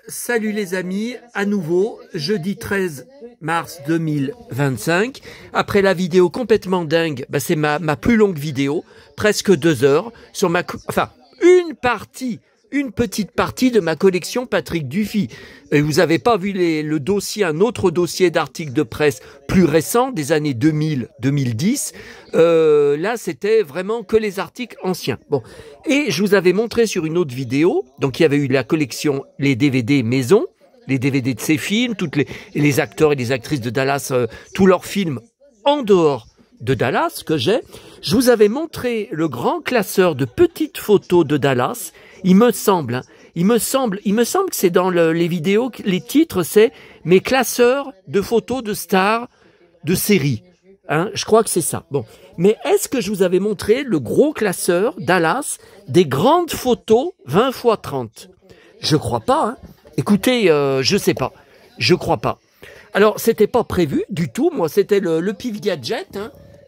Salut les amis, à nouveau, jeudi 13 mars 2025. Après la vidéo complètement dingue, c'est ma plus longue vidéo, presque 2 heures, sur une petite partie de ma collection Patrick Dufy. Et vous n'avez pas vu le dossier, un autre dossier d'articles de presse plus récent, des années 2000-2010. Là, c'était vraiment que les articles anciens. Bon, et je vous avais montré sur une autre vidéo, donc il y avait eu la collection, les DVD maison, les DVD de ces films, les acteurs et les actrices de Dallas, tous leurs films en dehors de Dallas que j'ai. Je vous avais montré le grand classeur de petites photos de Dallas. Il me semble que c'est dans les vidéos, les titres, c'est mes classeurs de photos de stars de séries. Je crois que c'est ça. Bon, mais est-ce que je vous avais montré le gros classeur Dallas des grandes photos 20 x 30? Je crois pas. Écoutez, je sais pas. Je crois pas. Alors, c'était pas prévu du tout. Moi, c'était le pif gadget.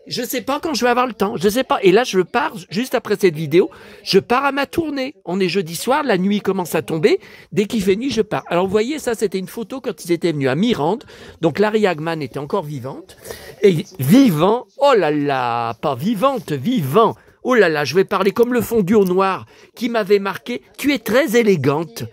Je sais pas quand je vais avoir le temps, je sais pas. Et là, je pars, juste après cette vidéo, je pars à ma tournée. On est jeudi soir, la nuit commence à tomber. Dès qu'il fait nuit, je pars. Alors, vous voyez, ça, c'était une photo quand ils étaient venus à Mirande. Donc, Larry Hagman était encore vivante. Et vivant, oh là là, pas vivante, vivant. Oh là là, je vais parler comme le fondu au noir qui m'avait marqué. Tu es très élégante.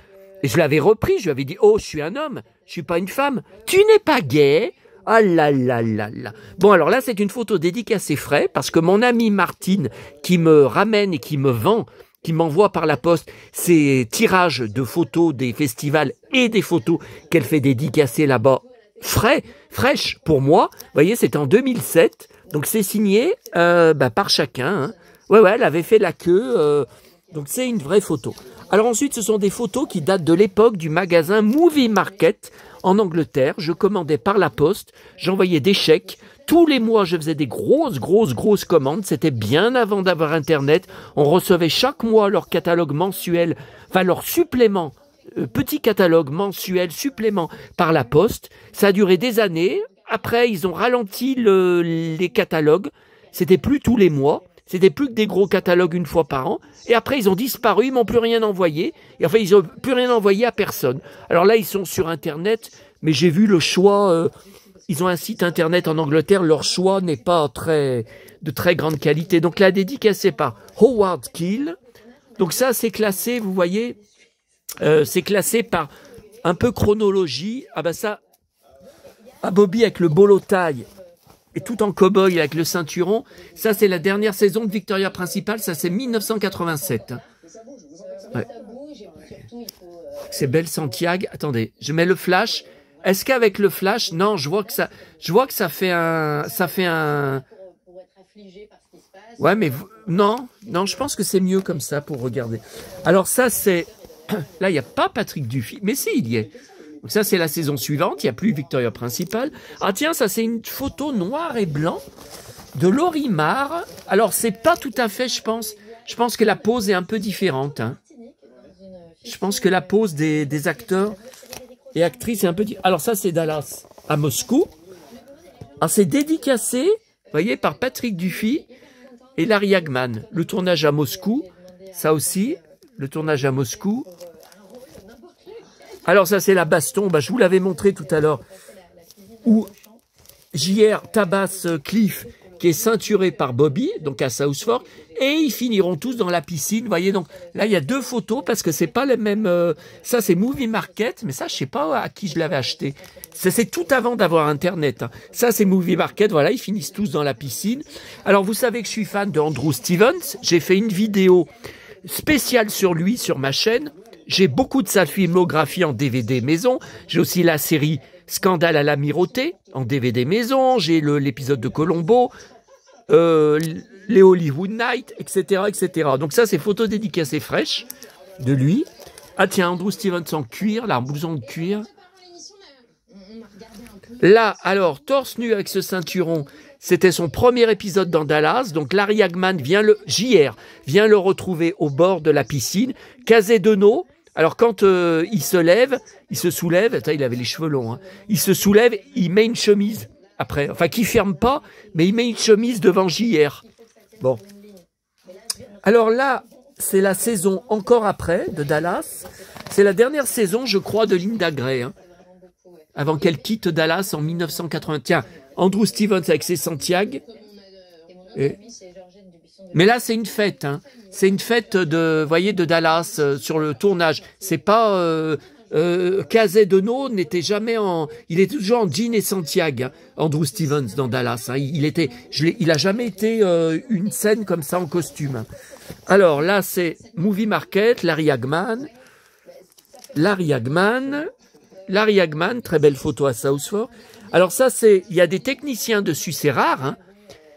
Et je l'avais repris, je lui avais dit, oh, je suis un homme, je suis pas une femme. Tu n'es pas gay. Ah là là là là. Bon, alors là, c'est une photo dédicacée frais parce que mon amie Martine qui me ramène et qui me vend, qui m'envoie par la poste ses tirages de photos des festivals et des photos qu'elle fait dédicacer là-bas fraîches pour moi. Vous voyez, c'est en 2007. Donc, c'est signé par chacun. Ouais, elle avait fait la queue. Donc, c'est une vraie photo. Alors ensuite, ce sont des photos qui datent de l'époque du magasin Movie Market en Angleterre. Je commandais par la poste, j'envoyais des chèques. Tous les mois, je faisais des grosses commandes. C'était bien avant d'avoir Internet. On recevait chaque mois leur catalogue mensuel, leur supplément, petit catalogue mensuel, supplément par la poste. Ça a duré des années. Après, ils ont ralenti les catalogues. C'était plus tous les mois. C'était plus que des gros catalogues une fois par an. Et après, ils ont disparu, ils m'ont plus rien envoyé. Et enfin, ils n'ont plus rien envoyé à personne. Alors là, ils sont sur Internet, mais j'ai vu le choix. Ils ont un site Internet en Angleterre. Leur choix n'est pas de très grande qualité. Donc là, dédicacé par Howard Keel. Donc ça, c'est classé, vous voyez, c'est classé par un peu chronologie. Ça, à Bobby avec le bolo taille. Et tout en cow-boy avec le ceinturon. Ça, c'est la dernière saison de Victoria Principal. Ça, c'est 1987. Ouais. C'est Belle Santiago. Attendez, je mets le flash. Est-ce qu'avec le flash, non, je vois que ça fait un. Ouais, mais non, je pense que c'est mieux comme ça pour regarder. Alors ça, c'est là, il n'y a pas Patrick Dufy, mais si, il y est. Donc ça, c'est la saison suivante, il n'y a plus Victoria Principal. Ah tiens, ça, c'est une photo noir et blanc de Laurie Marr. Alors, c'est pas tout à fait, je pense. Je pense que la pose est un peu différente. Je pense que la pose des acteurs et actrices est un peu différente. Alors ça, c'est Dallas à Moscou. Alors, c'est dédicacé, vous voyez, par Patrick Dufy et Larry Hagman. Le tournage à Moscou, ça aussi, le tournage à Moscou. Alors ça, c'est la baston, je vous l'avais montré tout à l'heure, où JR tabasse Cliff, qui est ceinturé par Bobby, donc à South Fork, et ils finiront tous dans la piscine. Vous voyez, donc là, il y a 2 photos, parce que c'est pas les mêmes... ça, c'est Movie Market, mais ça, je sais pas à qui je l'avais acheté. Ça, c'est tout avant d'avoir Internet. Ça, c'est Movie Market, voilà, ils finissent tous dans la piscine. Alors, vous savez que je suis fan de Andrew Stevens. J'ai fait une vidéo spéciale sur lui, sur ma chaîne. J'ai beaucoup de sa filmographie en DVD maison. J'ai aussi la série Scandale à l'Amirauté en DVD maison. J'ai l'épisode de Colombo, les Hollywood Nights, etc., etc. Donc ça, c'est photos dédicacées fraîches de lui. Ah tiens, Andrew Stevens en cuir, là, en blouson de cuir. Là, alors, torse nu avec ce ceinturon. C'était son premier épisode dans Dallas. Donc Larry Hagman vient le retrouver au bord de la piscine. Casey Deneau. Alors quand il se soulève, attends, il avait les cheveux longs, il se soulève, il met une chemise après, enfin qui ferme pas, mais il met une chemise devant JR. Bon. Alors là, c'est la saison encore après de Dallas. C'est la dernière saison, je crois, de Linda Gray. Hein, avant qu'elle quitte Dallas en 1980. Tiens, Andrew Stevens avec ses Santiago. Mais là, c'est une fête. Hein. C'est une fête de, voyez, de Dallas sur le tournage. C'est pas Casey Denot n'était jamais en, il est toujours en jean et Santiago. Hein, Andrew Stevens dans Dallas. Hein. Il a jamais été une scène comme ça en costume. Alors là, c'est Movie Market, Larry Hagman. Larry Hagman, très belle photo à South Fork. Alors ça, il y a des techniciens dessus, c'est rare. Hein.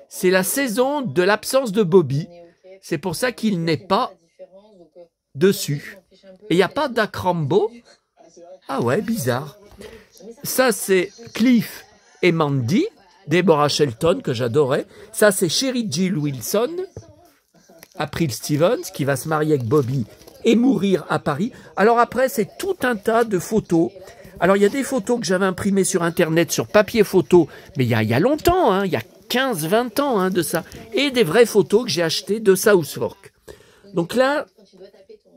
C'est la saison de l'absence de Bobby. C'est pour ça qu'il n'est pas dessus. Et il n'y a pas Dak Rambo. Ah ouais, bizarre. Ça, c'est Cliff et Mandy, Deborah Shelton, que j'adorais. Ça, c'est Sherry Jill Wilson, April Stevens, qui va se marier avec Bobby et mourir à Paris. Alors après, c'est tout un tas de photos. Alors, il y a des photos que j'avais imprimées sur Internet, sur papier photo, mais il y a longtemps, hein, il y a 15-20 ans hein, de ça. Et des vraies photos que j'ai achetées de South Fork. Donc là,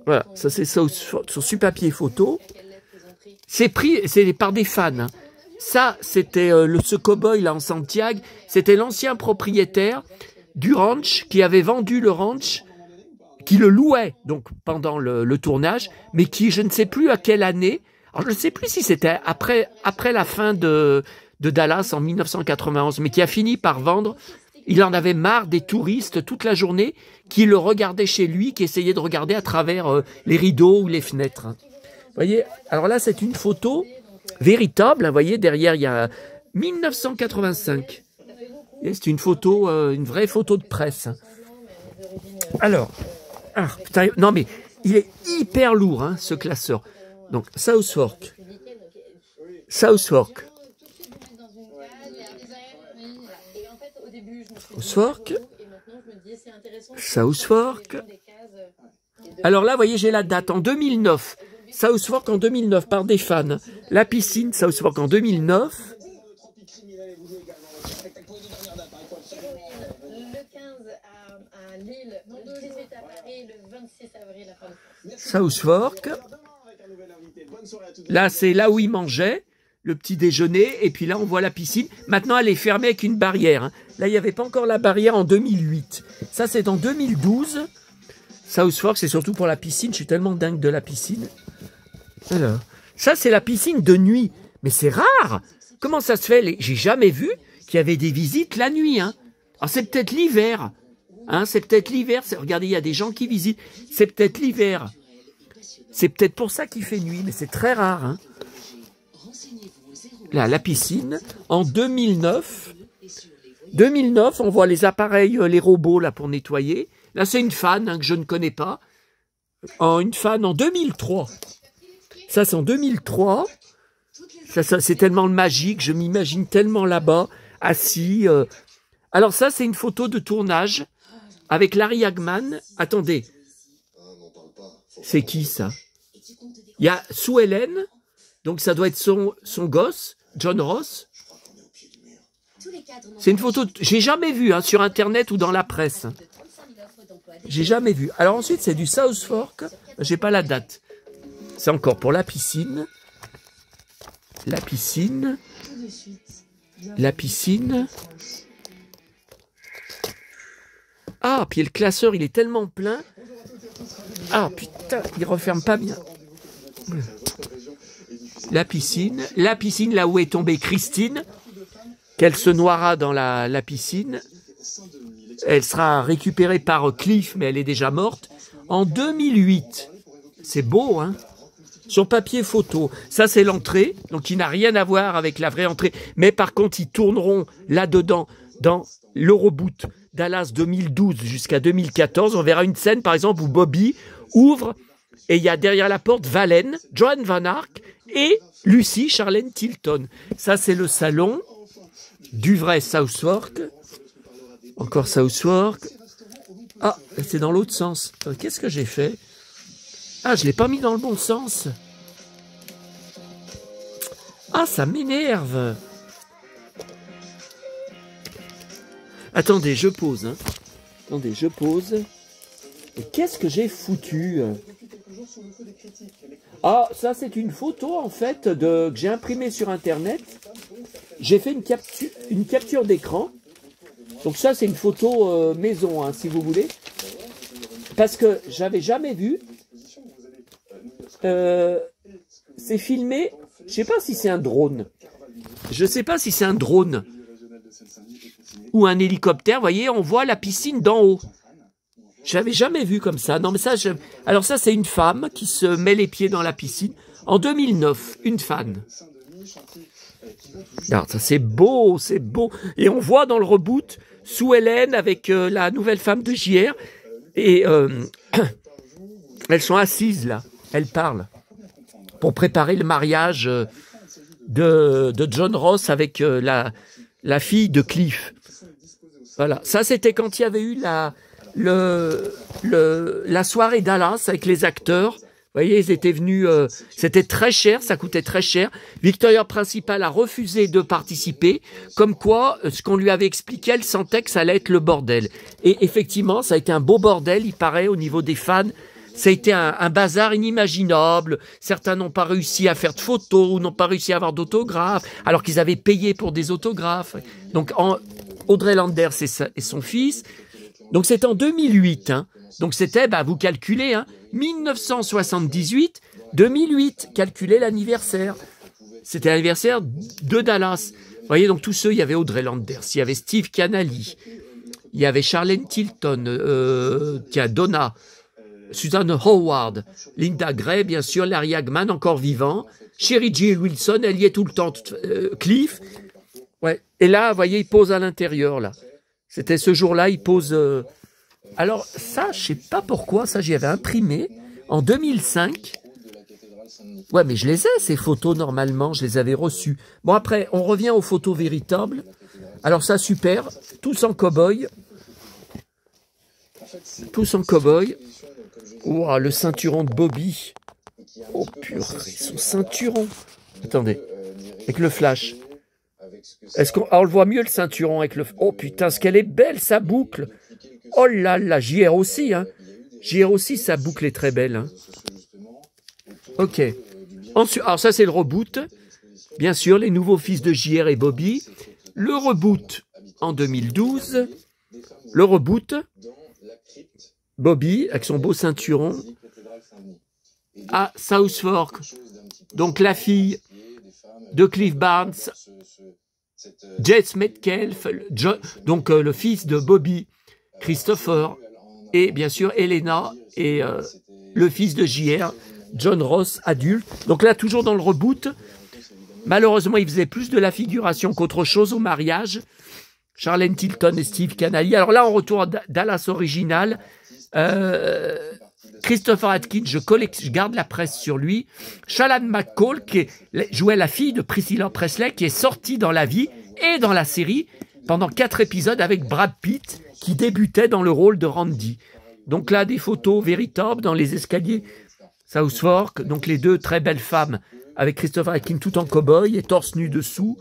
voilà, ça c'est South Fork, sur papier photo. C'est par des fans. Hein. Ça, c'était ce cow-boy là en Santiago, c'était l'ancien propriétaire du ranch qui avait vendu le ranch, qui le louait donc pendant le tournage, mais qui, je ne sais plus à quelle année, alors je ne sais plus si c'était après la fin de Dallas en 1991, mais qui a fini par vendre. Il en avait marre des touristes toute la journée qui le regardaient chez lui, qui essayaient de regarder à travers les rideaux ou les fenêtres. Hein. Vous voyez, alors là c'est une photo véritable, hein, vous voyez, derrière il y a 1985. C'est une photo, une vraie photo de presse. Hein. Alors, putain, non mais il est hyper lourd hein, ce classeur. Donc South Fork. South Fork. South Fork. Alors là, vous voyez, j'ai la date en 2009. South Fork en 2009 par des fans. La piscine, South Fork en 2009. South Fork. Là, c'est là où il mangeait le petit déjeuner, et puis là, on voit la piscine. Maintenant, elle est fermée avec une barrière. Hein. Là, il n'y avait pas encore la barrière en 2008. Ça, c'est en 2012. South Fork, c'est surtout pour la piscine. Je suis tellement dingue de la piscine. Alors, ça, c'est la piscine de nuit. Mais c'est rare. Comment ça se fait? J'ai jamais vu qu'il y avait des visites la nuit. Hein. Alors, c'est peut-être l'hiver. Hein, c'est peut-être l'hiver. Regardez, il y a des gens qui visitent. C'est peut-être l'hiver. C'est peut-être pour ça qu'il fait nuit, mais c'est très rare. Hein. Là, la piscine, en 2009. 2009, on voit les appareils, les robots là pour nettoyer. Là, c'est une fan hein, que je ne connais pas. Une fan en 2003. Ça, c'est en 2003. Ça, c'est tellement magique. Je m'imagine tellement là-bas, assis. Alors ça, c'est une photo de tournage avec Larry Hagman. Attendez. C'est qui, ça? Il y a Sue Ellen. Donc, ça doit être son gosse, John Ross. C'est une photo, j'ai jamais vu hein, sur Internet ou dans la presse. J'ai jamais vu. Alors ensuite, c'est du South Fork. J'ai pas la date. C'est encore pour la piscine. La piscine. La piscine. Ah, puis le classeur, il est tellement plein. Ah, putain, il referme pas bien. La piscine, là où est tombée Christine, qu'elle se noiera dans la piscine. Elle sera récupérée par Cliff, mais elle est déjà morte. En 2008. C'est beau, hein? Sur papier photo. Ça, c'est l'entrée, donc il n'a rien à voir avec la vraie entrée. Mais par contre, ils tourneront là-dedans, dans l'Euroboot Dallas 2012 jusqu'à 2014. On verra une scène, par exemple, où Bobby ouvre et il y a derrière la porte Valen, Joan Van Ark et Lucy Charlene Tilton. Ça, c'est le salon du vrai South Fork. Encore South Fork. Ah, c'est dans l'autre sens. Qu'est-ce que j'ai fait? Ah, je ne l'ai pas mis dans le bon sens. Ah, ça m'énerve. Attendez, je pose. Hein. Attendez, je pose. Et qu'est-ce que j'ai foutu? Ah, ça c'est une photo en fait que j'ai imprimée sur internet. J'ai fait une capture d'écran. Donc ça c'est une photo maison, hein, si vous voulez. Parce que j'avais jamais vu. C'est filmé. Je sais pas si c'est un drone. Je sais pas si c'est un drone ou un hélicoptère. Vous voyez, on voit la piscine d'en haut. J'avais jamais vu comme ça. Non, mais ça, alors ça, c'est une femme qui se met les pieds dans la piscine. En 2009, une fan. Alors, ça, c'est beau, c'est beau. Et on voit dans le reboot Sue Ellen avec la nouvelle femme de JR. Et elles sont assises là. Elles parlent pour préparer le mariage de John Ross avec la fille de Cliff. Voilà. Ça, c'était quand il y avait eu la soirée Dallas avec les acteurs. Vous voyez, ils étaient venus, c'était très cher, ça coûtait très cher. Victoria Principal a refusé de participer, comme quoi, ce qu'on lui avait expliqué, elle sentait que ça allait être le bordel. Et effectivement, ça a été un beau bordel, il paraît, au niveau des fans. Ça a été un bazar inimaginable. Certains n'ont pas réussi à faire de photos, ou n'ont pas réussi à avoir d'autographes, alors qu'ils avaient payé pour des autographes. Donc, Audrey Landers et son fils. Donc, c'est en 2008, hein. Donc, c'était, vous calculez, hein, 1978, 2008, calculez l'anniversaire. C'était l'anniversaire de Dallas. Vous voyez, donc tous ceux, il y avait Audrey Landers, il y avait Steve Canali, il y avait Charlene Tilton, Donna, Susan Howard, Linda Gray, bien sûr, Larry Hagman, encore vivant, Sherry Jill Wilson, elle y est tout le temps, Cliff. Ouais. Et là, vous voyez, il pose à l'intérieur, là. C'était ce jour-là, il pose... Alors ça, je sais pas pourquoi, ça j'y avais imprimé en 2005. Ouais, mais je les ai, ces photos, normalement, je les avais reçues. Bon, après, on revient aux photos véritables. Alors ça, super, tous en cow-boy. Tous en cow-boy. Ouah, le ceinturon de Bobby. Oh purée, son ceinturon. Attendez, avec le flash. Est-ce qu'on on le voit mieux, le ceinturon, avec le... Oh putain, ce qu'elle est belle, sa boucle. Oh là là, JR aussi, hein. JR aussi, sa boucle est très belle. Hein. Ok. Ensuite, alors ça, c'est le reboot. Bien sûr, les nouveaux fils de JR et Bobby. Le reboot en 2012. Le reboot. Bobby, avec son beau ceinturon. À South Fork. Donc, la fille de Cliff Barnes. Jess Metcalf. Donc, le fils de Bobby. Christopher, et bien sûr Elena, et le fils de JR, John Ross, adulte. Donc là, toujours dans le reboot. Malheureusement, il faisait plus de la figuration qu'autre chose au mariage. Charlene Tilton et Steve Canali. Alors là, on retourne à Dallas original. Christopher Atkins, je garde la presse sur lui. Shalane McCall, qui jouait la fille de Priscilla Presley, qui est sortie dans la vie et dans la série pendant 4 épisodes avec Brad Pitt, qui débutait dans le rôle de Randy. Donc là, des photos véritables dans les escaliers South Fork. Donc les deux très belles femmes avec Christopher Atkins tout en cow-boy et torse nu dessous.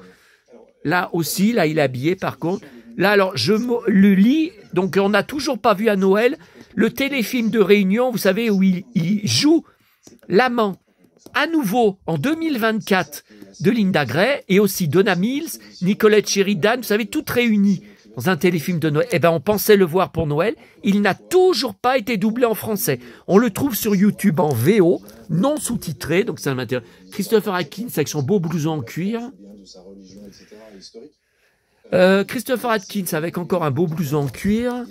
Là aussi, là il est habillé par contre. Là alors, je le lis. Donc on n'a toujours pas vu à Noël le téléfilm de Réunion, vous savez, où il joue l'amant à nouveau en 2024 de Linda Gray et aussi Donna Mills, Nicolette Sheridan, vous savez, toutes réunies dans un téléfilm de Noël. Eh bien, on pensait le voir pour Noël. Il n'a toujours pas été doublé en français. On le trouve sur YouTube en VO, non sous-titré, donc ça m'intéresse. Christopher Atkins avec son beau blouson en cuir. Christopher Atkins avec encore un beau blouson en cuir.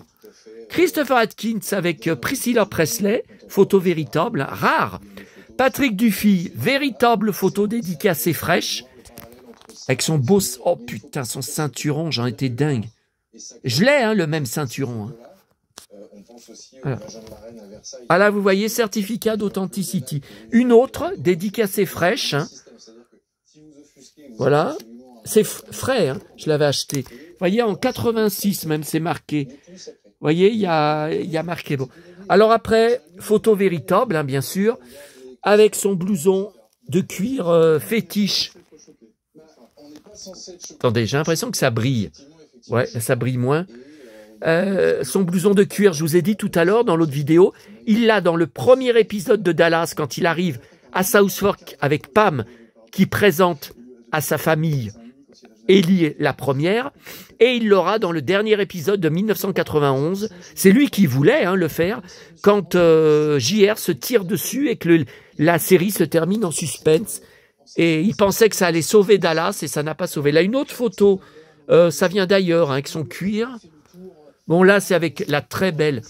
Christopher Atkins avec Priscilla Presley, photo véritable, rare. Patrick Duffy, véritable photo dédicacée fraîche. Avec son beau... Oh putain, son ceinturon, j'en étais dingue. Je l'ai, hein, le même ceinturon. Hein. Voilà. Ah là, vous voyez, certificat d'authenticity. Une autre, dédicacée fraîche. Hein. Voilà. C'est frais, hein. Je l'avais acheté. Vous voyez, en 86 même, c'est marqué. Vous voyez, il y a marqué. Bon. Alors après, photo véritable, hein, bien sûr, avec son blouson de cuir fétiche. Attendez, j'ai l'impression que ça brille. Ouais, ça brille moins. son blouson de cuir, je vous ai dit tout à l'heure dans l'autre vidéo, il l'a dans le premier épisode de Dallas quand il arrive à South Fork avec Pam qui présente à sa famille Ellie la première, et il l'aura dans le dernier épisode de 1991. C'est lui qui voulait le faire quand JR se tire dessus et que la série se termine en suspense. Et il pensait que ça allait sauver Dallas et ça n'a pas sauvé. Là, une autre photo, ça vient d'ailleurs, avec son cuir. Bon, là, c'est avec la très belle.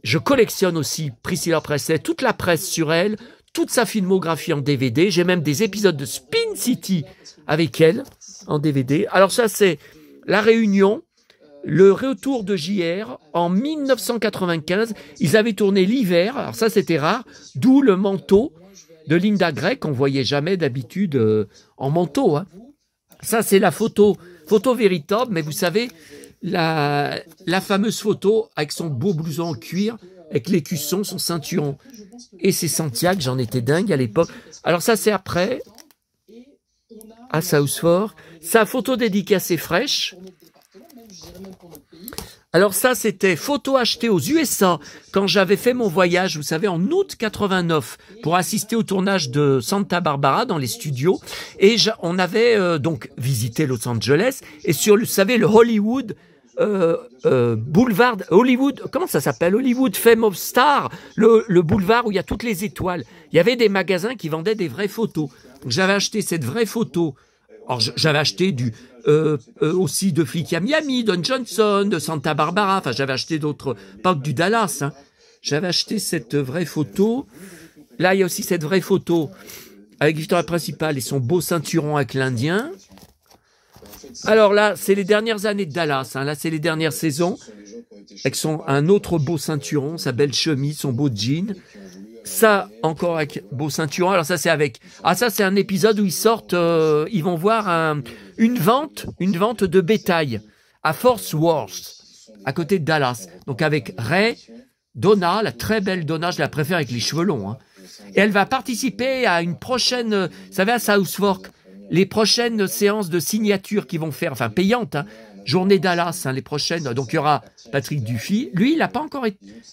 Je collectionne aussi Priscilla Presley, toute la presse sur elle, toute sa filmographie en DVD. J'ai même des épisodes de Spin City avec elle en DVD. Alors ça, c'est la réunion, le retour de JR en 1995. Ils avaient tourné l'hiver, alors ça, c'était rare, d'où le manteau de Linda Gray qu'on voyait jamais d'habitude en manteau. Ça, c'est la photo véritable, mais vous savez, la fameuse photo avec son beau blouson en cuir, avec l'écusson, son ceinturon. Et c'est Santiago, j'en étais dingue à l'époque. Alors ça, c'est après, à South Fork. Sa photo dédicacée fraîche. Alors ça, c'était photo achetée aux USA quand j'avais fait mon voyage, vous savez, en août 89 pour assister au tournage de Santa Barbara dans les studios. Et on avait donc visité Los Angeles et sur, vous savez, le Hollywood boulevard, Hollywood, comment ça s'appelle? Hollywood Fame of Stars, le boulevard où il y a toutes les étoiles. Il y avait des magasins qui vendaient des vraies photos. Donc j'avais acheté cette vraie photo. Alors j'avais acheté aussi de Flics à Miami, Don Johnson, de Santa Barbara. Enfin, j'avais acheté d'autres, pas que du Dallas. J'avais acheté cette vraie photo. Là, il y a aussi cette vraie photo avec Victoria Principal et son beau ceinturon avec l'Indien. Alors là, c'est les dernières années de Dallas. Là, c'est les dernières saisons. Avec un autre beau ceinturon, sa belle chemise, son beau jean. Ça, encore avec beau ceinturon. Alors ça, c'est avec... Ah, ça, c'est un épisode où ils sortent... ils vont voir une vente de bétail à Fort Worth, à côté de Dallas. Donc avec Ray, Donna, la très belle Donna, je la préfère avec les cheveux longs. Et elle va participer à une prochaine... Vous savez, à South Fork, les prochaines séances de signature qu'ils vont faire, enfin payantes, Journée Dallas, les prochaines. Donc il y aura Patrick Duffy. Lui, il n'a pas encore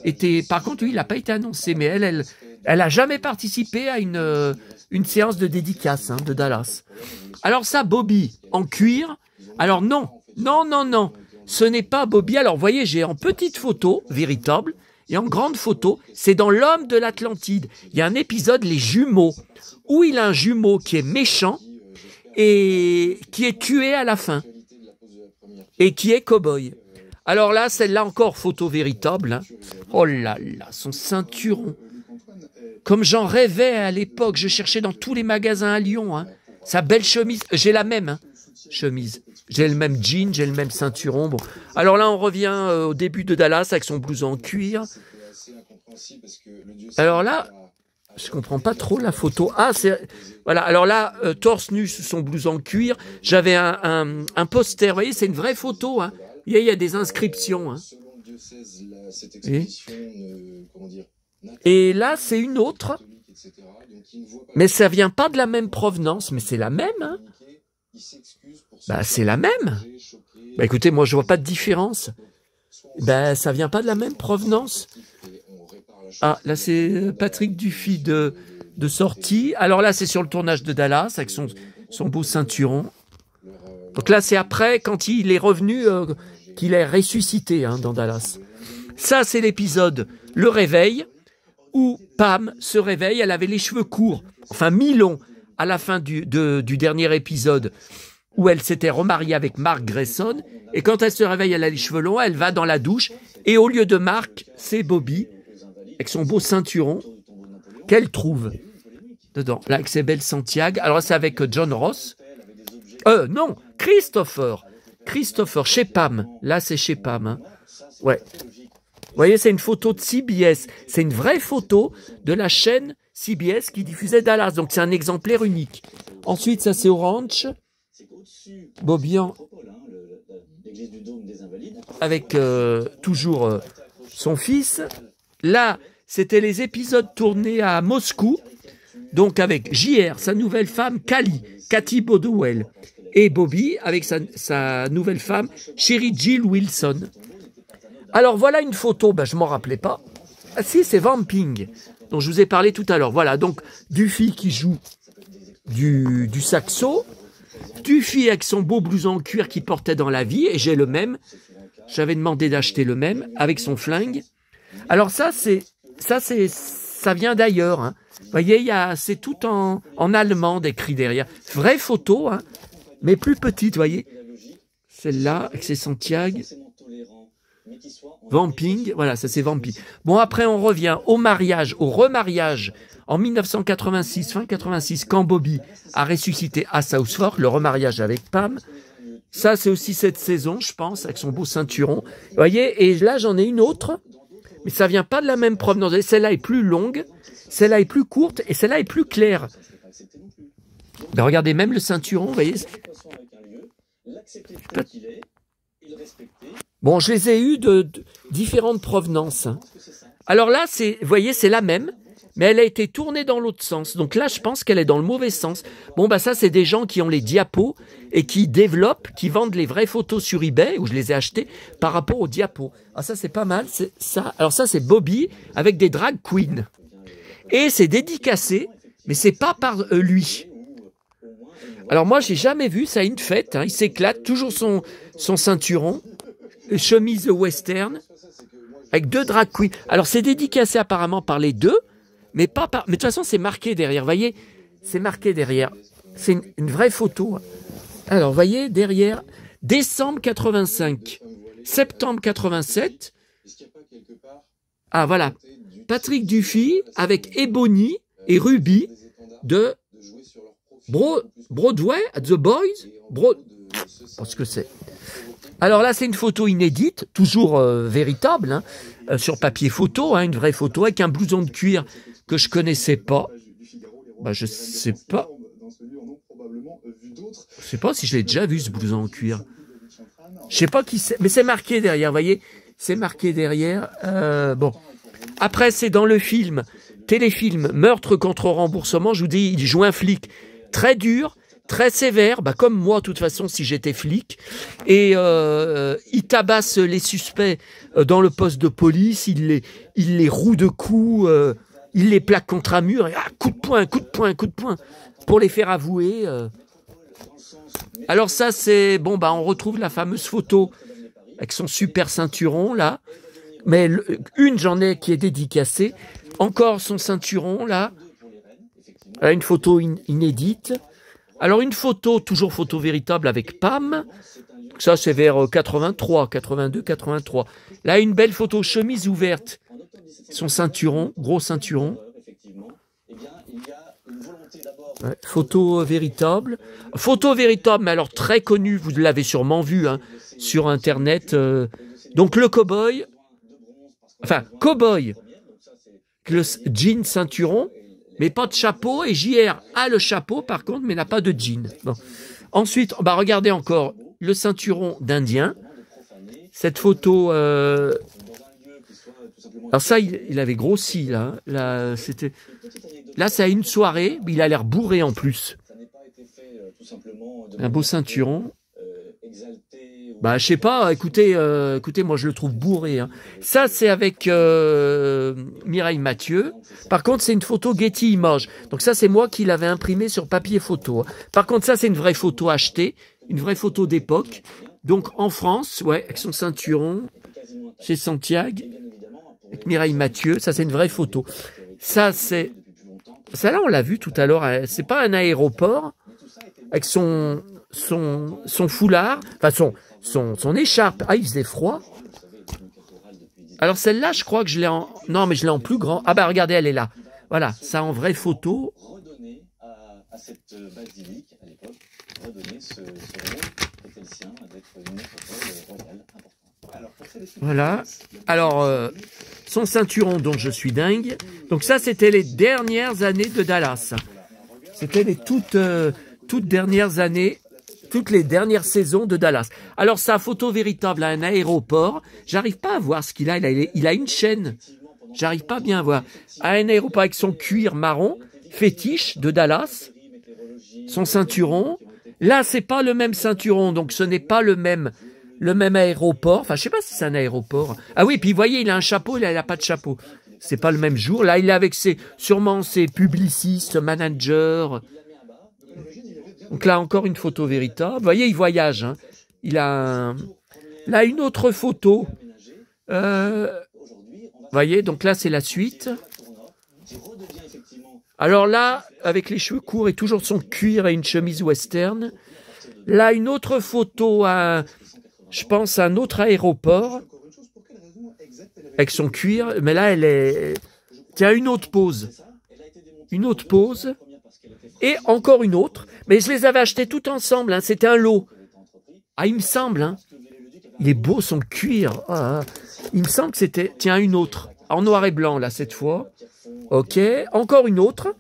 été... Par contre, lui, il n'a pas été annoncé, mais elle a jamais participé à une séance de dédicace de Dallas. Alors ça, Bobby, en cuir. Alors non, ce n'est pas Bobby. Alors vous voyez, j'ai en petite photo, véritable, et en grande photo, c'est dans L'Homme de l'Atlantide. Il y a un épisode, Les Jumeaux, où il a un jumeau qui est méchant et qui est tué à la fin, et qui est cow-boy. Alors là, celle-là encore, photo véritable. Oh là là, son ceinturon. Comme j'en rêvais à l'époque, je cherchais dans tous les magasins à Lyon. Sa belle chemise, j'ai la même chemise. J'ai le même jean, j'ai le même ceinturon. Bon. Alors là, on revient au début de Dallas avec son blouson en cuir. Alors là, je comprends pas trop la photo. Ah, c'est... Voilà, alors là, torse nu sous son blouson en cuir. J'avais un poster, vous voyez, c'est une vraie photo. Il y a des inscriptions. Et là, c'est une autre. Mais ça vient pas de la même provenance, mais c'est la même. Bah, c'est la même. Bah, écoutez, moi, je vois pas de différence. Bah, ça vient pas de la même provenance. Ah, là, c'est Patrick Duffy de sortie. Alors là, c'est sur le tournage de Dallas, avec son beau ceinturon. Donc là, c'est après, quand il est revenu, qu'il est ressuscité dans Dallas. Ça, c'est l'épisode Le Réveil, où Pam se réveille. Elle avait les cheveux courts, enfin mi-longs, à la fin du dernier épisode, où elle s'était remariée avec Mark Grayson. Et quand elle se réveille, elle a les cheveux longs, elle va dans la douche. Et au lieu de Mark, c'est Bobby, avec son beau ceinturon, qu'elle trouve dedans. Là, avec ses belles Santiago. Alors, c'est avec John Ross. Non, Christopher, chez Pam. Là, c'est chez Pam. Ouais. Vous voyez, c'est une photo de CBS. C'est une vraie photo de la chaîne CBS qui diffusait Dallas. Donc, c'est un exemplaire unique. Ensuite, ça, c'est Orange. Bobby avec toujours son fils. Là, c'était les épisodes tournés à Moscou. Donc, avec JR, sa nouvelle femme, Cathy Bodwell. Et Bobby, avec sa nouvelle femme, Sherry Jill Wilson. Alors voilà une photo, ben, je m'en rappelais pas. Ah si, c'est Vamping, dont je vous ai parlé tout à l'heure. Voilà, donc Dufy qui joue du saxo, Dufy avec son beau blouson en cuir qu'il portait dans la vie, et j'ai le même. J'avais demandé d'acheter le même, avec son flingue. Alors ça vient d'ailleurs. Hein. Vous voyez, c'est tout en allemand décrit derrière. Vraie photo, hein, mais plus petite, vous voyez. Celle-là, avec ses Santiago. Vamping, voilà, ça c'est Vamping. Bon, après on revient au remariage, en 1986, fin 86, quand Bobby a ressuscité à South Fork, le remariage avec Pam. Ça, c'est aussi cette saison, je pense, avec son beau ceinturon. Vous voyez, et là, j'en ai une autre, mais ça vient pas de la même provenance. Celle-là est plus longue, celle-là est plus courte, et celle-là est plus claire. Ben, regardez, même le ceinturon, vous voyez. Bon, je les ai eus de différentes provenances. Alors là, vous voyez, c'est la même, mais elle a été tournée dans l'autre sens. Donc là, je pense qu'elle est dans le mauvais sens. Bon, bah ça, c'est des gens qui ont les diapos et qui développent, qui vendent les vraies photos sur eBay, où je les ai achetées, par rapport aux diapos. Ah, ça, c'est pas mal. Ça. Alors ça, c'est Bobby avec des drag queens. Et c'est dédicacé, mais c'est pas par lui. Alors moi, j'ai jamais vu ça à une fête. Hein. Il s'éclate, toujours son ceinturon, chemise western, avec 2 drag queens. Alors c'est dédicacé apparemment par les 2, mais pas par. Mais de toute façon, c'est marqué derrière. Vous voyez, c'est marqué derrière. C'est une vraie photo. Alors, vous voyez, derrière, décembre 85, septembre 87. Ah, voilà. Patrick Dufy avec Ebony et Ruby de Broadway, The Boys. Parce que c'est. Alors là, c'est une photo inédite, toujours véritable, hein, sur papier photo, hein, une vraie photo avec un blouson de cuir que je connaissais pas. Bah, je sais pas. Je sais pas si je l'ai déjà vu, ce blouson en cuir. Je sais pas qui c'est, mais c'est marqué derrière, vous voyez. C'est marqué derrière. Bon. Après, c'est dans le film, téléfilm, Meurtre contre remboursement. Je vous dis, il joue un flic très dur, très sévère, bah comme moi, de toute façon, si j'étais flic. Et il tabasse les suspects dans le poste de police, il les roue de coups, il les plaque contre un mur, et coup de poing, coup de poing, coup de poing, pour les faire avouer. Alors ça, c'est... Bon, bah on retrouve la fameuse photo avec son super ceinturon, là. Mais une, j'en ai qui est dédicacée. Encore son ceinturon, là. Une photo inédite. Alors une photo, toujours photo véritable avec Pam. Ça, c'est vers 83, 82, 83. Là, une belle photo, chemise ouverte. Son ceinturon, gros ceinturon. Ouais, photo véritable. Photo véritable, mais alors très connue, vous l'avez sûrement vu hein, sur Internet. Donc le cow-boy, enfin cow-boy, le jean ceinturon, mais pas de chapeau. Et JR a le chapeau par contre, mais n'a pas de jean. Bon. Ensuite, bah regardez encore le ceinturon d'Indien. Cette photo... Alors ça, il avait grossi, là. Là, c'est à une soirée, mais il a l'air bourré en plus. Un beau ceinturon. Bah, je sais pas, écoutez, moi je le trouve bourré. Hein. Ça, c'est avec Mireille Mathieu. Par contre, c'est une photo Getty Images. Donc ça, c'est moi qui l'avais imprimé sur papier photo. Hein. Par contre, ça, c'est une vraie photo achetée, une vraie photo d'époque. Donc en France, ouais, avec son ceinturon, chez Santiago. Avec Mireille Mathieu, ça c'est une vraie photo. Ça là on l'a vu tout à l'heure, c'est pas un aéroport, avec son foulard, enfin son écharpe, ah il faisait froid. Alors celle-là je crois que je l'ai en, non mais je l'ai en plus grand, ah bah regardez elle est là, voilà, ça en vraie photo. À cette basilique à l'époque, redonner ce rôle qui était le sien d'être une métropole royale importante. Voilà, alors son ceinturon dont je suis dingue, donc ça c'était les dernières années de Dallas, c'était les toutes dernières années, toutes les dernières saisons de Dallas. Alors sa photo véritable à un aéroport, j'arrive pas à voir ce qu'il a, il a une chaîne, j'arrive pas bien à voir, à un aéroport avec son cuir marron, fétiche de Dallas, son ceinturon, là c'est pas le même ceinturon, donc ce n'est pas le même le même aéroport. Enfin, je sais pas si c'est un aéroport. Ah oui, puis vous voyez, il a un chapeau, là, il a pas de chapeau. C'est pas le même jour. Là, il est avec sûrement ses publicistes, managers. Donc là, encore une photo véritable. Vous voyez, il voyage. Hein. Il a là une autre photo. Vous voyez, donc là, c'est la suite. Alors là, avec les cheveux courts et toujours son cuir et une chemise western. Là, une autre photo je pense, à un autre aéroport. Avec son cuir. Mais là, elle est... Tiens, une autre pause. Une autre pause. Et encore une autre. Mais je les avais achetés tout ensemble. Hein. C'était un lot. Ah, il me semble. Hein. Il est beau, son cuir. Ah, il me semble que c'était... Tiens, une autre. En noir et blanc, là, cette fois. Ok. Encore une autre.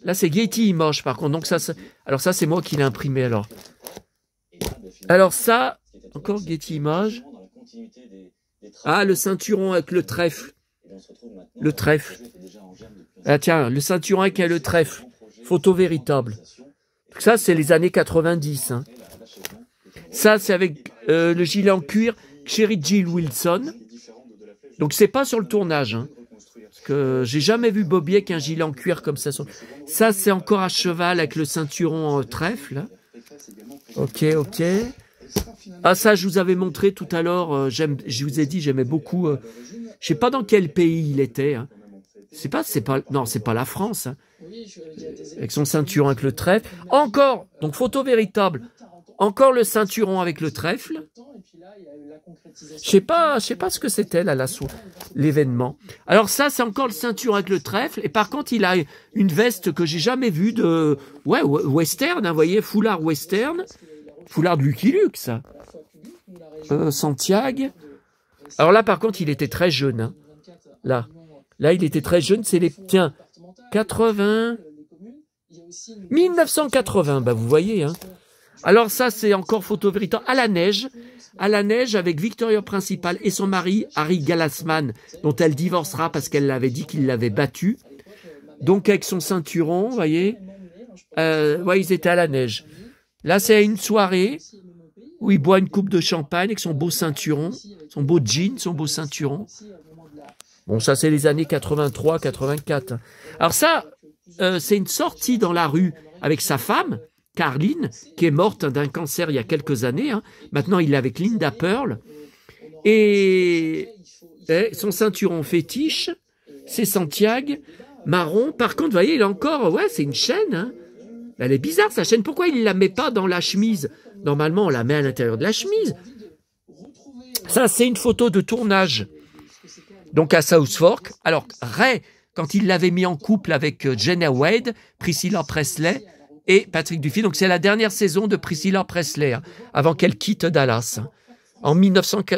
Là, c'est Getty Images, par contre. Donc ça, alors ça, c'est moi qui l'ai imprimé, alors. Alors ça, encore Getty Images. Ah, le ceinturon avec le trèfle. Le trèfle. Ah tiens, le ceinturon avec le trèfle. Photo véritable. Donc ça, c'est les années 90. Hein. Ça, c'est avec le gilet en cuir Cherry Jill Wilson. Donc c'est pas sur le tournage. Hein. Parce que j'ai jamais vu Bobby avec un gilet en cuir comme ça. Ça, c'est encore à cheval avec le ceinturon en trèfle. Ok, ok. Ah ça, je vous avais montré tout à l'heure. Je vous ai dit, j'aimais beaucoup. Je sais pas dans quel pays il était. Hein. Non, c'est pas la France. Hein. Avec son ceinturon avec le trèfle. Encore, donc photo véritable. Encore le ceinturon avec le trèfle. Je sais pas ce que c'était là, l'événement. Alors ça, c'est encore le ceinturon avec le trèfle. Et par contre, il a une veste que j'ai jamais vue de, ouais, western. Hein, vous voyez, foulard western, foulard de Lucky Luke, ça. Santiago. Alors là, par contre, il était très jeune. Hein. Là, il était très jeune. C'est les, tiens, 1980. Bah, vous voyez. Hein. Alors ça, c'est encore photo véritable à la neige avec Victoria Principal et son mari Harry Galasman, dont elle divorcera parce qu'elle l'avait dit qu'il l'avait battu. Donc avec son ceinturon, vous voyez, ouais, ils étaient à la neige. Là, c'est une soirée où il boit une coupe de champagne avec son beau ceinturon, son beau jean, son beau ceinturon. Bon, ça, c'est les années 83, 84. Alors ça, c'est une sortie dans la rue avec sa femme, Carline, qui est morte d'un cancer il y a quelques années. Hein. Maintenant, il est avec Linda Pearl. Et son ceinturon fétiche, c'est Santiago, marron. Par contre, vous voyez, il a encore... Ouais, c'est une chaîne. Hein. Elle est bizarre, sa chaîne. Pourquoi il ne la met pas dans la chemise? Normalement, on la met à l'intérieur de la chemise. Ça, c'est une photo de tournage. Donc, à South Fork. Alors, Ray, quand il l'avait mis en couple avec Jenna Wade, Priscilla Presley... et Patrick Duffy. Donc, c'est la dernière saison de Priscilla Presley, hein, avant qu'elle quitte Dallas. Hein. En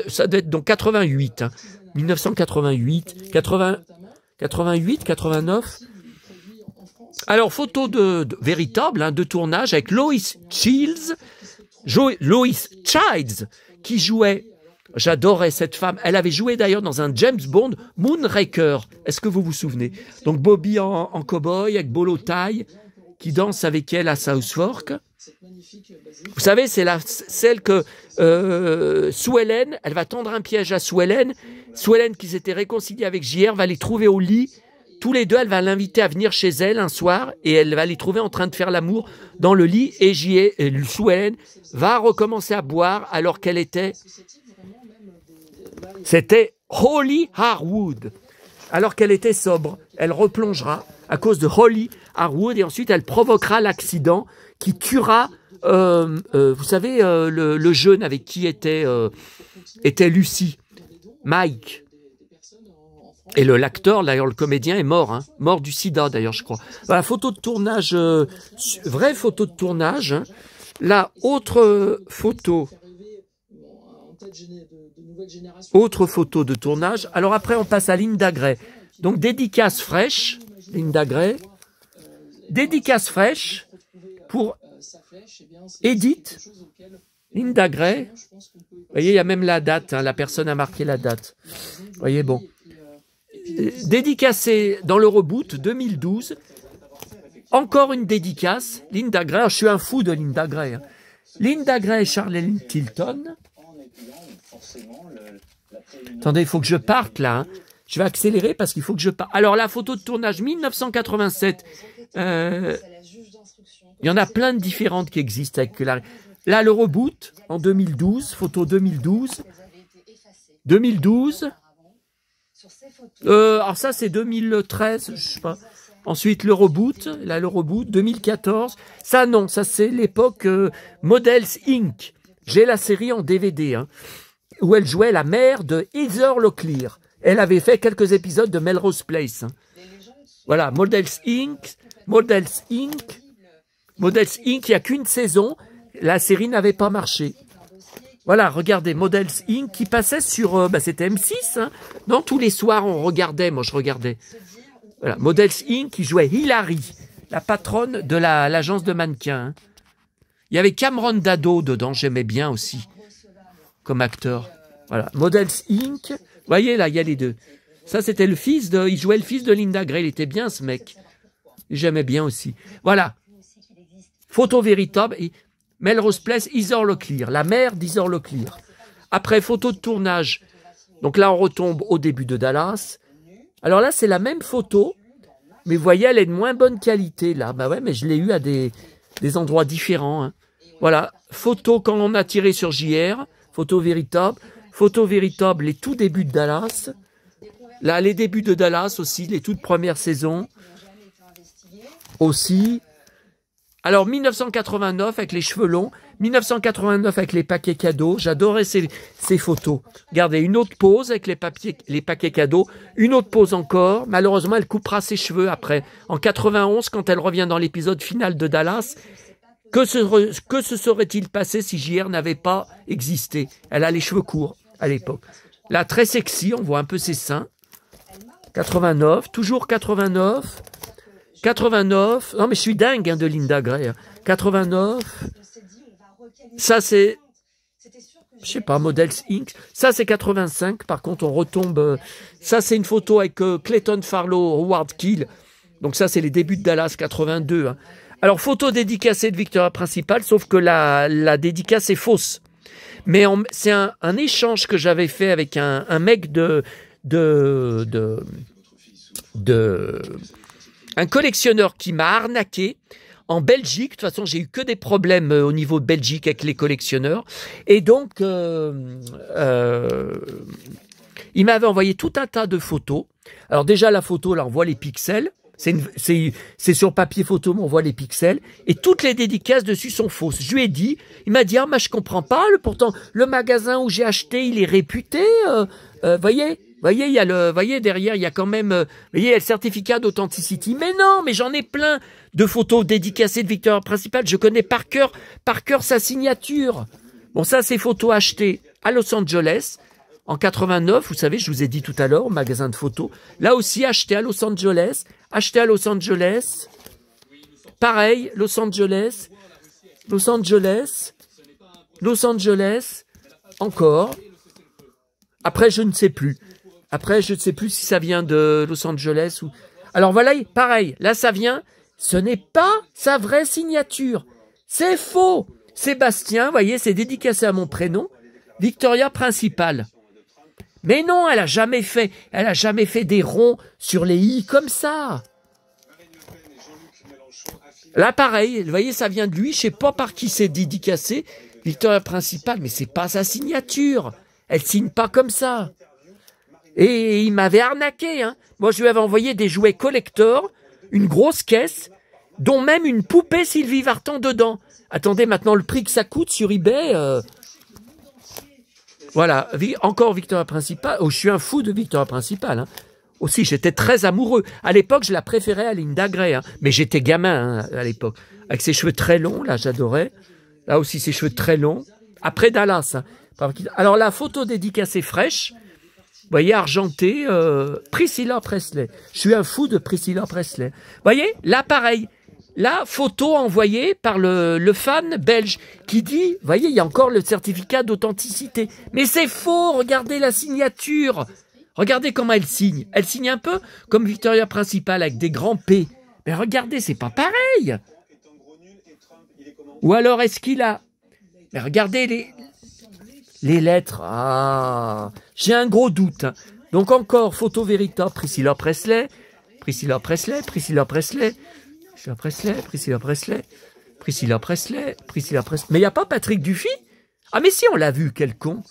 ça doit être donc 88. Hein, 1988, 88, 89. Alors, photo véritable, hein, de tournage avec Lois Childs, qui jouait, j'adorais cette femme, elle avait joué d'ailleurs dans un James Bond, Moonraker. Est-ce que vous vous souvenez? Donc, Bobby en cow-boy avec bolo tie, qui danse avec elle à South Fork. Vous savez, c'est celle que Sue Ellen, elle va tendre un piège à Sue Ellen. Sue Ellen, qui s'était réconciliée avec JR, va les trouver au lit. Tous les deux, elle va l'inviter à venir chez elle un soir et elle va les trouver en train de faire l'amour dans le lit. Et Sue Ellen va recommencer à boire alors qu'elle était... C'était Holly Harwood. Alors qu'elle était sobre, elle replongera à cause de Holly Harwood et ensuite elle provoquera l'accident qui tuera, vous savez, le jeune avec qui était Lucie, Mike. Et l'acteur, d'ailleurs le comédien est mort, hein, mort du sida d'ailleurs je crois. Voilà, photo de tournage, vraie photo de tournage. Hein. Là, autre photo de tournage. Alors après on passe à Linda Gray. Donc dédicace fraîche, Linda Gray. Dédicace fraîche pour Edith, Linda Gray. Vous voyez, il y a même la date, hein, la personne a marqué la date. Vous voyez, bon. Dédicacé dans le reboot 2012. Encore une dédicace, Linda Gray. Alors, je suis un fou de Linda Gray. Hein. Linda Gray et Charlene Tilton. Attendez, il faut que je parte là. Hein. Je vais accélérer parce qu'il faut que je parte. Alors, la photo de tournage 1987. Il y en a plein de différentes qui existent. Avec la... Là, le reboot en 2012. Photo 2012. 2012. Alors ça, c'est 2013. Je sais pas. Ensuite, le reboot. Là, le reboot. 2014. Ça, non. Ça, c'est l'époque Models Inc. J'ai la série en DVD. Hein, où elle jouait la mère de Heather Locklear. Elle avait fait quelques épisodes de Melrose Place. Hein. Voilà, Models Inc. Models Inc. Models Inc. Il n'y a qu'une saison. La série n'avait pas marché. Voilà, regardez, Models Inc. qui passait sur... c'était M6. Hein. Non, tous les soirs, on regardait. Moi, je regardais. Voilà, Models Inc. qui jouait Hilary, la patronne de l'agence de mannequins. Hein. Il y avait Cameron Daddo dedans, j'aimais bien aussi, comme acteur. Voilà, Models Inc. Vous voyez, là, il y a les deux. Ça, c'était le fils de... Il jouait le fils de Linda Gray. Il était bien, ce mec. J'aimais bien aussi. Voilà. Photo véritable. Et Melrose Place, Heather Locklear. La mère d'Heather Locklear. Après, photo de tournage. Donc là, on retombe au début de Dallas. Alors là, c'est la même photo. Mais vous voyez, elle est de moins bonne qualité, là. Bah ouais, mais je l'ai eu à des endroits différents. Hein. Voilà. Photo quand on a tiré sur JR. Photo véritable. Photo véritable, les tout débuts de Dallas. Là, les débuts de Dallas aussi, les toutes premières saisons. Aussi. Alors, 1989 avec les cheveux longs. 1989 avec les paquets cadeaux. J'adorais ces photos. Regardez, une autre pose avec les paquets cadeaux. Une autre pose encore. Malheureusement, elle coupera ses cheveux après. En 91, quand elle revient dans l'épisode final de Dallas, que se serait-il passé si JR n'avait pas existé? Elle a les cheveux courts à l'époque. Là, très sexy, on voit un peu ses seins. 89, toujours 89. 89, non mais je suis dingue hein, de Linda Gray. 89, ça c'est, je sais pas, Models Inc. Ça c'est 85, par contre on retombe, ça c'est une photo avec Clayton Farlow, Howard Keel. Donc ça c'est les débuts de Dallas, 82. Hein. Alors photo dédicacée de Victoria Principal, sauf que la dédicace est fausse. Mais c'est un échange que j'avais fait avec un mec un collectionneur qui m'a arnaqué en Belgique. De toute façon, j'ai eu que des problèmes au niveau de Belgique avec les collectionneurs. Et donc, il m'avait envoyé tout un tas de photos. Alors déjà, la photo, là, on voit les pixels. C'est sur papier photo, mais on voit les pixels. Et toutes les dédicaces dessus sont fausses. Je lui ai dit, il m'a dit, ah, mais je comprends pas. Pourtant, le magasin où j'ai acheté, il est réputé. Voyez, derrière, il y a quand même, voyez, il y a le certificat d'authenticité. Mais non, mais j'en ai plein de photos dédicacées de Victoria Principal. Je connais par cœur sa signature. Bon, ça, c'est photos achetées à Los Angeles. En 89, vous savez, je vous ai dit tout à l'heure, au magasin de photos. Là aussi, acheté à Los Angeles. Acheté à Los Angeles. Pareil, Los Angeles. Los Angeles. Los Angeles. Encore. Après, je ne sais plus. Après, je ne sais plus si ça vient de Los Angeles ou... Alors voilà, pareil. Là, ça vient. Ce n'est pas sa vraie signature. C'est faux. Sébastien, vous voyez, c'est dédicacé à mon prénom. Victoria Principal. Mais non, elle a jamais fait des ronds sur les i comme ça. Là, pareil, vous voyez, ça vient de lui. Je sais pas par qui c'est dédicacé. Victoria Principal, mais c'est pas sa signature. Elle signe pas comme ça. Et il m'avait arnaqué. Hein. Moi, je lui avais envoyé des jouets collector, une grosse caisse, dont même une poupée Sylvie Vartan dedans. Attendez, maintenant, le prix que ça coûte sur eBay... Voilà, encore Victoria Principal. Oh, je suis un fou de Victoria Principal. Hein. Aussi, j'étais très amoureux. À l'époque, je la préférais à Linda Gray. Hein. Mais j'étais gamin hein, à l'époque. Avec ses cheveux très longs, là, j'adorais. Là aussi, ses cheveux très longs. Après Dallas. Hein. Alors, la photo dédicacée fraîche. Vous voyez, argentée, Priscilla Presley. Je suis un fou de Priscilla Presley. Vous voyez, là, pareil. Là, photo envoyée par le fan belge qui dit, vous voyez, il y a encore le certificat d'authenticité. Mais c'est faux, regardez la signature. Regardez comment elle signe. Elle signe un peu comme Victoria Principal avec des grands P. Mais regardez, c'est pas pareil. Ou alors, est-ce qu'il a... Mais regardez Les lettres, ah, j'ai un gros doute. Hein. Donc encore, photo véritable, Priscilla Presley, Priscilla Presley, Priscilla Presley, Priscilla Presley, Priscilla Presley, Priscilla Presley, Priscilla Presley. Mais il n'y a pas Patrick Dufy? Ah mais si, on l'a vu, quel con.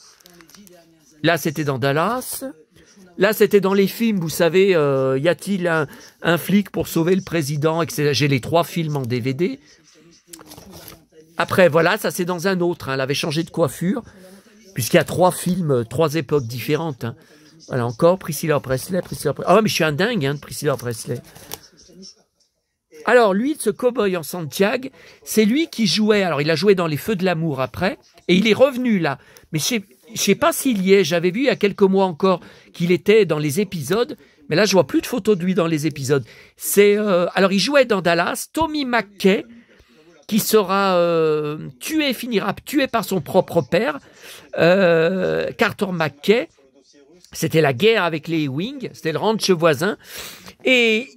Là, c'était dans Dallas. Là, c'était dans les films, vous savez, y a-t-il un flic pour sauver le président, etc. J'ai les 3 films en DVD. Après, voilà, ça c'est dans un autre. Hein. Elle avait changé de coiffure, puisqu'il y a 3 films, 3 époques différentes. Hein. Voilà, encore Priscilla Presley, Priscilla Presley. Ah, mais je suis un dingue hein, de Priscilla Presley. Alors, lui, ce cow-boy en Santiago, c'est lui qui jouait. Alors, il a joué dans Les Feux de l'amour après, et il est revenu là. Mais je sais pas s'il y est. J'avais vu il y a quelques mois encore qu'il était dans les épisodes, mais là, je vois plus de photos de lui dans les épisodes. Alors, il jouait dans Dallas. Tommy McKay, qui sera finira tué par son propre père, Carter McKay. C'était la guerre avec les Ewing, c'était le ranch voisin, et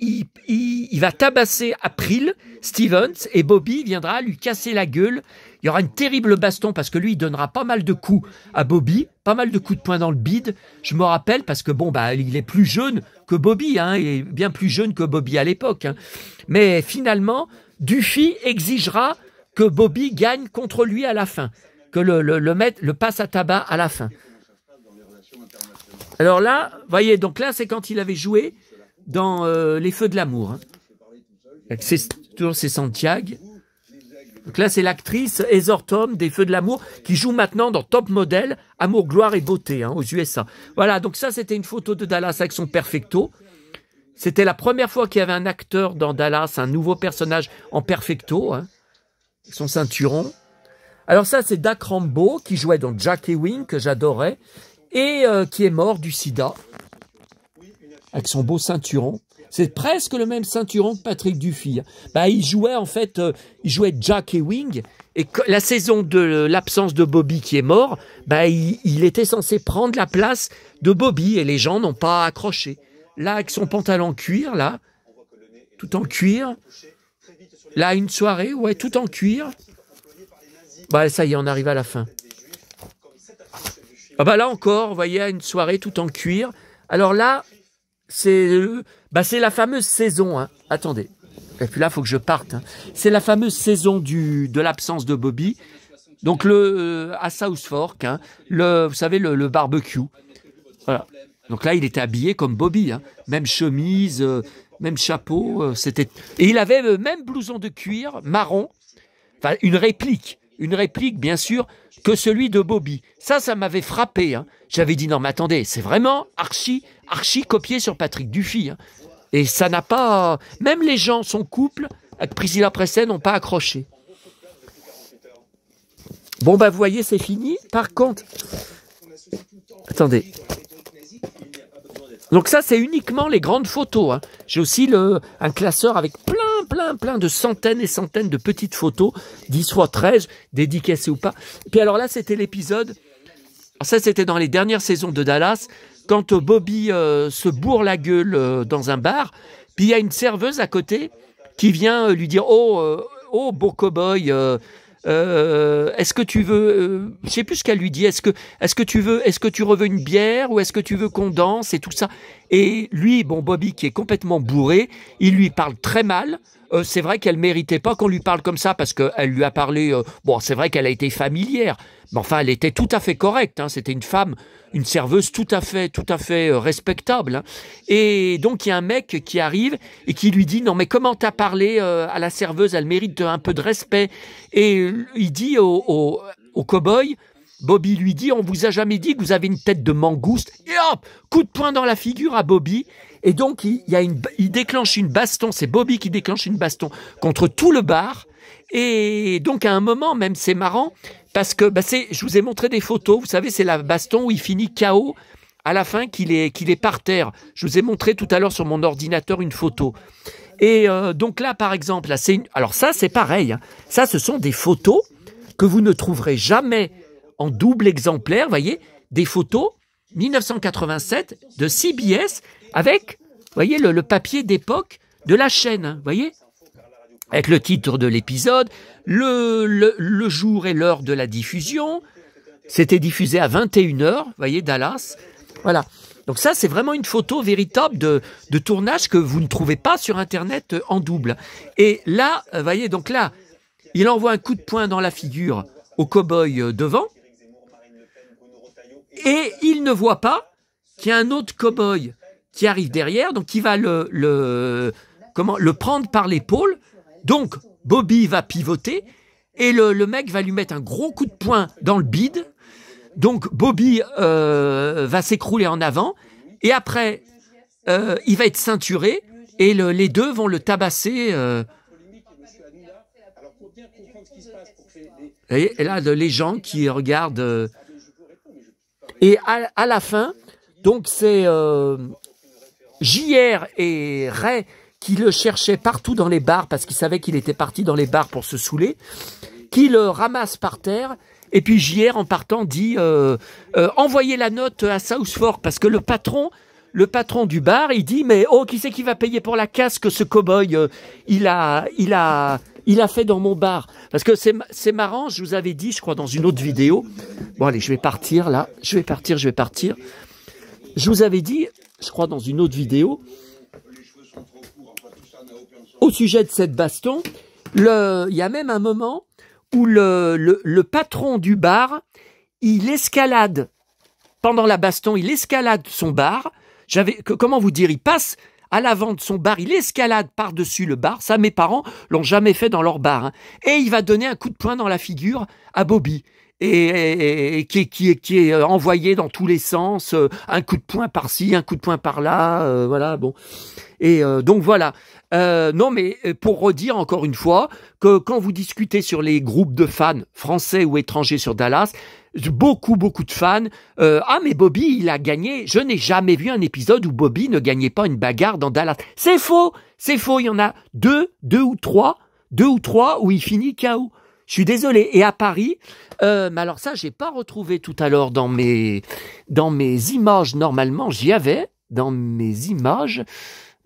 il va tabasser April Stevens, et Bobby viendra lui casser la gueule. Il y aura une terrible baston, parce que lui, il donnera pas mal de coups à Bobby, pas mal de coups de poing dans le bide, je me rappelle, parce que bon, bah, il est plus jeune que Bobby, hein, il est bien plus jeune que Bobby à l'époque, hein. Mais finalement, Dufy exigera que Bobby gagne contre lui à la fin, que le passe à tabac à la fin. Alors là, voyez, donc là, c'est quand il avait joué dans Les Feux de l'amour. Hein. C'est Santiago. Donc là, c'est l'actrice Heather Tom des Feux de l'amour qui joue maintenant dans Top Model, Amour, Gloire et Beauté hein, aux USA. Voilà, donc ça, c'était une photo de Dallas avec son perfecto. C'était la première fois qu'il y avait un acteur dans Dallas, un nouveau personnage en perfecto, hein, son ceinturon. Alors ça, c'est Dak Rambo qui jouait dans Jack Ewing, que j'adorais, et qui est mort du sida, avec son beau ceinturon. C'est presque le même ceinturon que Patrick Dufy. Bah, il jouait en fait, il jouait Jack Ewing, et la saison de l'absence de Bobby qui est mort, bah, il était censé prendre la place de Bobby, et les gens n'ont pas accroché. Là, avec son pantalon cuir, là, tout en cuir. Là, une soirée, ouais, tout en cuir. Bah, ça y est, on arrive à la fin. Ah bah là encore, vous voyez, une soirée tout en cuir. Alors là, c'est la fameuse saison. Hein. Attendez. Et puis là, il faut que je parte. Hein. C'est la fameuse saison de l'absence de Bobby. Donc, à South Fork, hein, vous savez, le barbecue. Voilà. Donc là, il était habillé comme Bobby. Hein. Même chemise, même chapeau. Et il avait même blouson de cuir marron. Enfin, une réplique, bien sûr, que celui de Bobby. Ça m'avait frappé. Hein. J'avais dit, non, mais attendez, c'est vraiment archi copié sur Patrick Dufy. Hein. Et ça n'a pas... Même les gens, son couple, avec Priscilla Presley, n'ont pas accroché. Bon, bah, vous voyez, c'est fini. Par contre... Attendez. Donc ça, c'est uniquement les grandes photos. Hein. J'ai aussi un classeur avec plein de centaines et centaines de petites photos, 10 x 13, dédicacées ou pas. Et puis alors là, c'était l'épisode, ça c'était dans les dernières saisons de Dallas, quand Bobby se bourre la gueule dans un bar, puis il y a une serveuse à côté qui vient lui dire « Oh, beau cow-boy, est-ce que tu veux, je sais plus ce qu'elle lui dit, est-ce que tu veux une bière ou est-ce que tu veux qu'on danse et tout ça ?» Et lui, bon, Bobby qui est complètement bourré, il lui parle très mal. C'est vrai qu'elle méritait pas qu'on lui parle comme ça parce qu'elle lui a parlé, bon, c'est vrai qu'elle a été familière, mais enfin, elle était tout à fait correcte, hein, c'était une femme, une serveuse tout à fait respectable. Hein. Et donc, il y a un mec qui arrive et qui lui dit « Non, mais comment t'as parlé à la serveuse, elle mérite un peu de respect. » Et il dit au cow-boy, Bobby lui dit « On vous a jamais dit que vous avez une tête de mangouste ?» Et hop, coup de poing dans la figure à Bobby. Et donc, il déclenche une baston, c'est Bobby qui déclenche une baston contre tout le bar. Et donc, à un moment, même, c'est marrant, parce que je vous ai montré des photos, vous savez, c'est la baston où il finit KO à la fin, qu'il est par terre. Je vous ai montré tout à l'heure sur mon ordinateur une photo. Et donc là, par exemple, là, alors ça, c'est pareil. Hein. Ça, ce sont des photos que vous ne trouverez jamais en double exemplaire, vous voyez, des photos 1987 de CBS avec, vous voyez, le papier d'époque de la chaîne, hein, vous voyez, avec le titre de l'épisode, le jour et l'heure de la diffusion. C'était diffusé à 21h, vous voyez, Dallas. Voilà. Donc ça, c'est vraiment une photo véritable de tournage que vous ne trouvez pas sur Internet en double. Et là, vous voyez, donc là, il envoie un coup de poing dans la figure au cow-boy devant. Et il ne voit pas qu'il y a un autre cow-boy qui arrive derrière, donc il va le prendre par l'épaule. Donc, Bobby va pivoter et le mec va lui mettre un gros coup de poing dans le bide. Donc, Bobby va s'écrouler en avant et après, il va être ceinturé et les deux vont le tabasser. Et là, les gens qui regardent... et à la fin, donc c'est JR et Ray qui le cherchaient partout dans les bars parce qu'ils savaient qu'il était parti dans les bars pour se saouler, qui le ramasse par terre. Et puis JR en partant dit envoyez la note à South Fork parce que le patron du bar, il dit mais oh, qui c'est qui va payer pour la casse que ce cow-boy il a fait dans mon bar. Parce que c'est marrant, je vous avais dit, je crois, dans une autre vidéo. Bon, allez, je vais partir, là. Je vais partir. Je vous avais dit, je crois, dans une autre vidéo, au sujet de cette baston, il y a même un moment où le patron du bar, il escalade, pendant la baston, il escalade son bar. Comment vous dire, il passe à l'avant de son bar, il escalade par-dessus le bar. Ça, mes parents l'ont jamais fait dans leur bar. Hein. Et il va donner un coup de poing dans la figure à Bobby. Et qui est envoyé dans tous les sens, un coup de poing par-ci, un coup de poing par-là, voilà, bon. Et donc voilà. Non, mais pour redire encore une fois que quand vous discutez sur les groupes de fans français ou étrangers sur Dallas, beaucoup de fans, ah mais Bobby il a gagné. Je n'ai jamais vu un épisode où Bobby ne gagnait pas une bagarre dans Dallas. C'est faux. Il y en a deux ou trois où il finit KO. Je suis désolé. Et à Paris, mais alors ça, j'ai pas retrouvé tout à l'heure dans mes images. Normalement, j'y avais dans mes images.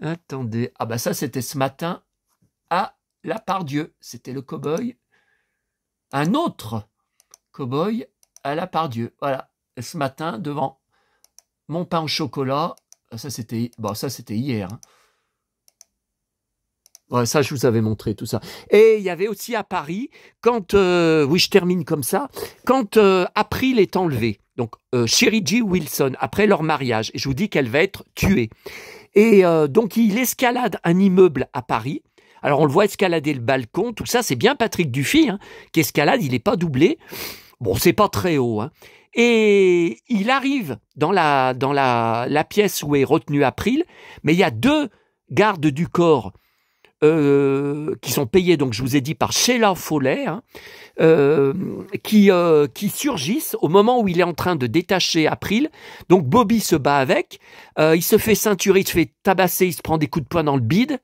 Attendez, ah bah ça c'était ce matin à La Part-Dieu. C'était le cow-boy. Un autre cow-boy à La Part-Dieu. Voilà, ce matin devant mon pain au chocolat. Ça c'était hier. Hein. Ouais, ça, je vous avais montré tout ça. Et il y avait aussi à Paris, quand, oui, je termine comme ça, quand April est enlevée, donc Sherry G. Wilson, après leur mariage, et je vous dis qu'elle va être tuée. Et donc, il escalade un immeuble à Paris. Alors, on le voit escalader le balcon, tout ça, c'est bien Patrick Dufy, hein, qui escalade, il n'est pas doublé. Bon, c'est pas très haut, hein. Et il arrive dans la pièce où est retenu April, mais il y a deux gardes du corps qui sont payés, donc je vous ai dit, par Sheila Foley, hein, qui surgissent au moment où il est en train de détacher April. Donc Bobby se bat avec, il se fait ceinturer, il se fait tabasser, il se prend des coups de poing dans le bide,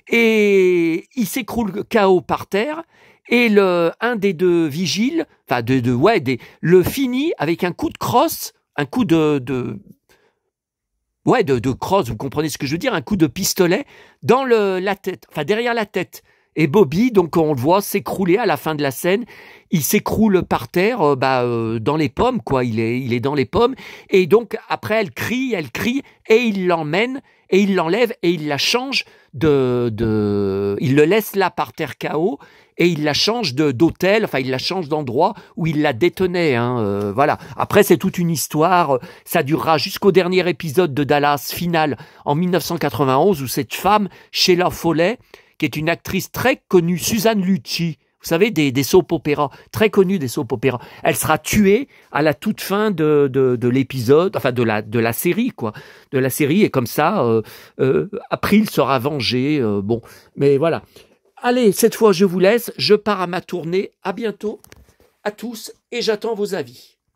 et il s'écroule KO par terre, et un des deux vigiles, enfin le finit avec un coup de crosse, un coup de crosse, vous comprenez ce que je veux dire, un coup de pistolet dans la tête, enfin derrière la tête. Et Bobby, donc on le voit s'écrouler à la fin de la scène, il s'écroule par terre, dans les pommes, quoi. Il est dans les pommes. Et donc après elle crie, et il l'emmène, et il l'enlève, et il la change il le laisse là par terre KO, et il la change d'hôtel, enfin il la change d'endroit où il la détenait, hein, voilà. Après c'est toute une histoire, ça durera jusqu'au dernier épisode de Dallas final en 1991 où cette femme, Sheila Foley, qui est une actrice très connue, Suzanne Lucci, vous savez, des soap-opéras, très connus des soap-opéras. Elle sera tuée à la toute fin de l'épisode, enfin de la série, quoi. De la série, et comme ça, April sera vengé, bon. Mais voilà. Allez, cette fois, je vous laisse. Je pars à ma tournée. À bientôt à tous, et j'attends vos avis.